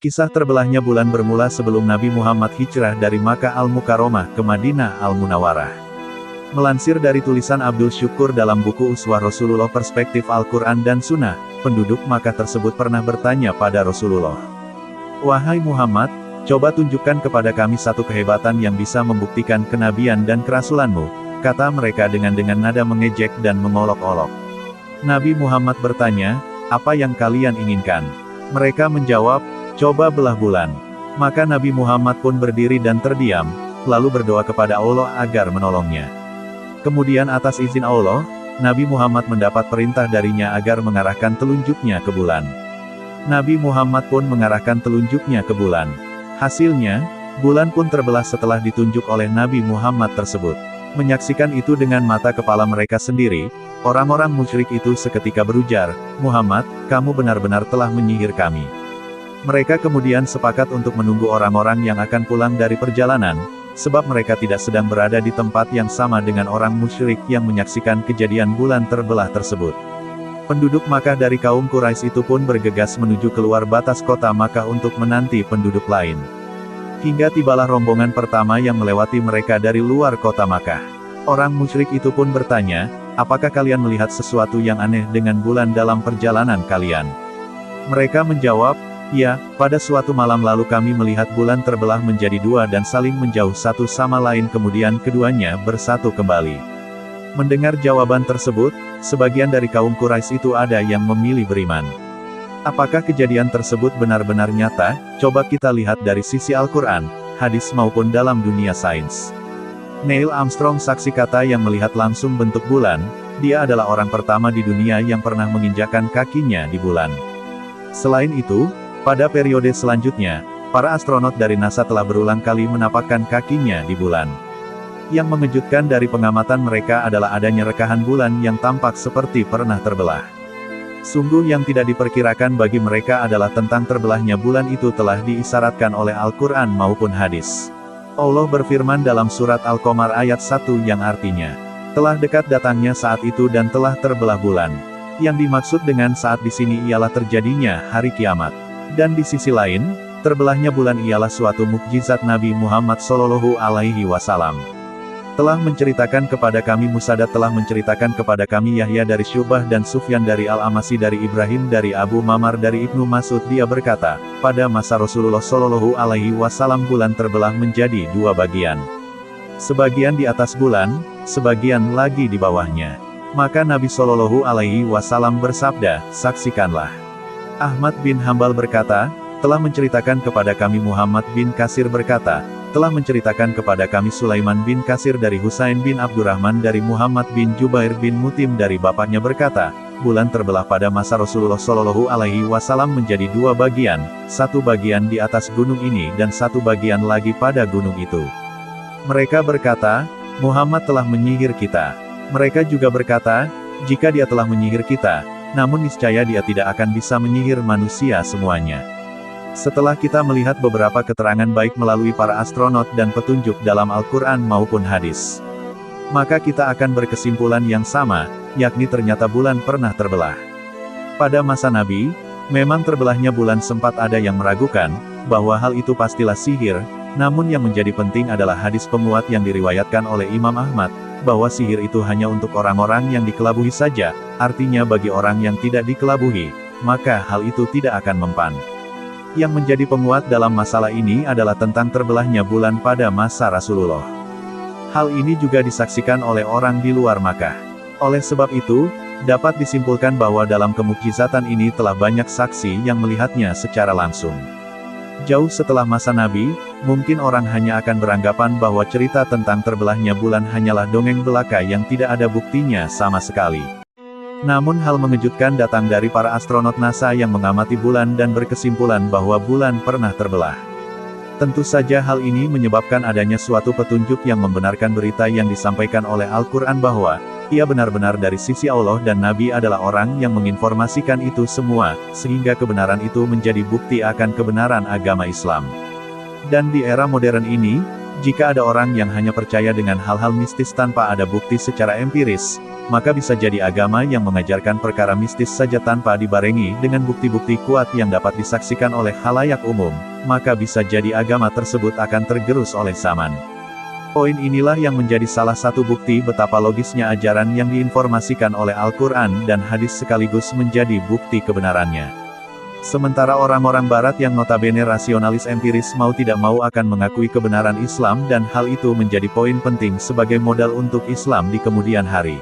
Kisah terbelahnya bulan bermula sebelum Nabi Muhammad hijrah dari Makkah Al-Mukarramah ke Madinah Al-Munawwarah. Melansir dari tulisan Abdul Syukur dalam buku Uswah Rasulullah Perspektif Al-Quran dan Sunnah, penduduk Makkah tersebut pernah bertanya pada Rasulullah, "Wahai Muhammad, coba tunjukkan kepada kami satu kehebatan yang bisa membuktikan kenabian dan kerasulanmu," kata mereka dengan nada mengejek dan mengolok-olok. Nabi Muhammad bertanya, "Apa yang kalian inginkan?" Mereka menjawab, "Coba belah bulan." Maka Nabi Muhammad pun berdiri dan terdiam, lalu berdoa kepada Allah agar menolongnya. Kemudian atas izin Allah, Nabi Muhammad mendapat perintah darinya agar mengarahkan telunjuknya ke bulan. Nabi Muhammad pun mengarahkan telunjuknya ke bulan. Hasilnya, bulan pun terbelah setelah ditunjuk oleh Nabi Muhammad tersebut. Menyaksikan itu dengan mata kepala mereka sendiri, orang-orang musyrik itu seketika berujar, "Muhammad, kamu benar-benar telah menyihir kami." Mereka kemudian sepakat untuk menunggu orang-orang yang akan pulang dari perjalanan, sebab mereka tidak sedang berada di tempat yang sama dengan orang musyrik yang menyaksikan kejadian bulan terbelah tersebut. Penduduk Makkah dari kaum Quraisy itu pun bergegas menuju keluar batas kota Makkah untuk menanti penduduk lain. Hingga tibalah rombongan pertama yang melewati mereka dari luar kota Makkah. Orang musyrik itu pun bertanya, "Apakah kalian melihat sesuatu yang aneh dengan bulan dalam perjalanan kalian?" Mereka menjawab, "Ya, pada suatu malam lalu kami melihat bulan terbelah menjadi dua dan saling menjauh satu sama lain kemudian keduanya bersatu kembali." Mendengar jawaban tersebut, sebagian dari kaum Quraisy itu ada yang memilih beriman. Apakah kejadian tersebut benar-benar nyata? Coba kita lihat dari sisi Al-Quran, hadis maupun dalam dunia sains. Neil Armstrong saksi kata yang melihat langsung bentuk bulan, dia adalah orang pertama di dunia yang pernah menginjakkan kakinya di bulan. Selain itu, pada periode selanjutnya, para astronot dari NASA telah berulang kali menapakkan kakinya di bulan. Yang mengejutkan dari pengamatan mereka adalah adanya rekahan bulan yang tampak seperti pernah terbelah. Sungguh yang tidak diperkirakan bagi mereka adalah tentang terbelahnya bulan itu telah diisyaratkan oleh Al-Quran maupun hadis. Allah berfirman dalam surat Al-Qamar ayat 1 yang artinya, "Telah dekat datangnya saat itu dan telah terbelah bulan." Yang dimaksud dengan saat di sini ialah terjadinya hari kiamat. Dan di sisi lain, terbelahnya bulan ialah suatu mukjizat Nabi Muhammad SAW. Telah menceritakan kepada kami Musaddad telah menceritakan kepada kami Yahya dari Syu'bah dan Sufyan dari Al-Amasi dari Ibrahim dari Abu Mamar dari Ibnu Mas'ud dia berkata, pada masa Rasulullah SAW bulan terbelah menjadi dua bagian. Sebagian di atas bulan, sebagian lagi di bawahnya. Maka Nabi SAW bersabda, "Saksikanlah." Ahmad bin Hambal berkata, telah menceritakan kepada kami Muhammad bin Kasir berkata, telah menceritakan kepada kami Sulaiman bin Kasir dari Husain bin Abdurrahman dari Muhammad bin Jubair bin Mutim dari bapaknya berkata, bulan terbelah pada masa Rasulullah SAW menjadi dua bagian, satu bagian di atas gunung ini dan satu bagian lagi pada gunung itu. Mereka berkata, Muhammad telah menyihir kita. Mereka juga berkata, jika dia telah menyihir kita, namun niscaya dia tidak akan bisa menyihir manusia semuanya. Setelah kita melihat beberapa keterangan baik melalui para astronot dan petunjuk dalam Al-Quran maupun hadis, maka kita akan berkesimpulan yang sama, yakni ternyata bulan pernah terbelah. Pada masa Nabi, memang terbelahnya bulan sempat ada yang meragukan, bahwa hal itu pastilah sihir, namun yang menjadi penting adalah hadis penguat yang diriwayatkan oleh Imam Ahmad, bahwa sihir itu hanya untuk orang-orang yang dikelabuhi saja, artinya bagi orang yang tidak dikelabuhi, maka hal itu tidak akan mempan. Yang menjadi penguat dalam masalah ini adalah tentang terbelahnya bulan pada masa Rasulullah. Hal ini juga disaksikan oleh orang di luar Makkah. Oleh sebab itu, dapat disimpulkan bahwa dalam kemukjizatan ini telah banyak saksi yang melihatnya secara langsung. Jauh setelah masa Nabi, mungkin orang hanya akan beranggapan bahwa cerita tentang terbelahnya bulan hanyalah dongeng belaka yang tidak ada buktinya sama sekali. Namun hal mengejutkan datang dari para astronot NASA yang mengamati bulan dan berkesimpulan bahwa bulan pernah terbelah. Tentu saja hal ini menyebabkan adanya suatu petunjuk yang membenarkan berita yang disampaikan oleh Al-Quran bahwa, ia benar-benar dari sisi Allah dan Nabi adalah orang yang menginformasikan itu semua, sehingga kebenaran itu menjadi bukti akan kebenaran agama Islam. Dan di era modern ini, Jika ada orang yang hanya percaya dengan hal-hal mistis tanpa ada bukti secara empiris, maka bisa jadi agama yang mengajarkan perkara mistis saja tanpa dibarengi dengan bukti-bukti kuat yang dapat disaksikan oleh khalayak umum, maka bisa jadi agama tersebut akan tergerus oleh zaman. Poin inilah yang menjadi salah satu bukti betapa logisnya ajaran yang diinformasikan oleh Al-Quran dan hadis sekaligus menjadi bukti kebenarannya. Sementara orang-orang barat yang notabene rasionalis empiris mau tidak mau akan mengakui kebenaran Islam dan hal itu menjadi poin penting sebagai modal untuk Islam di kemudian hari.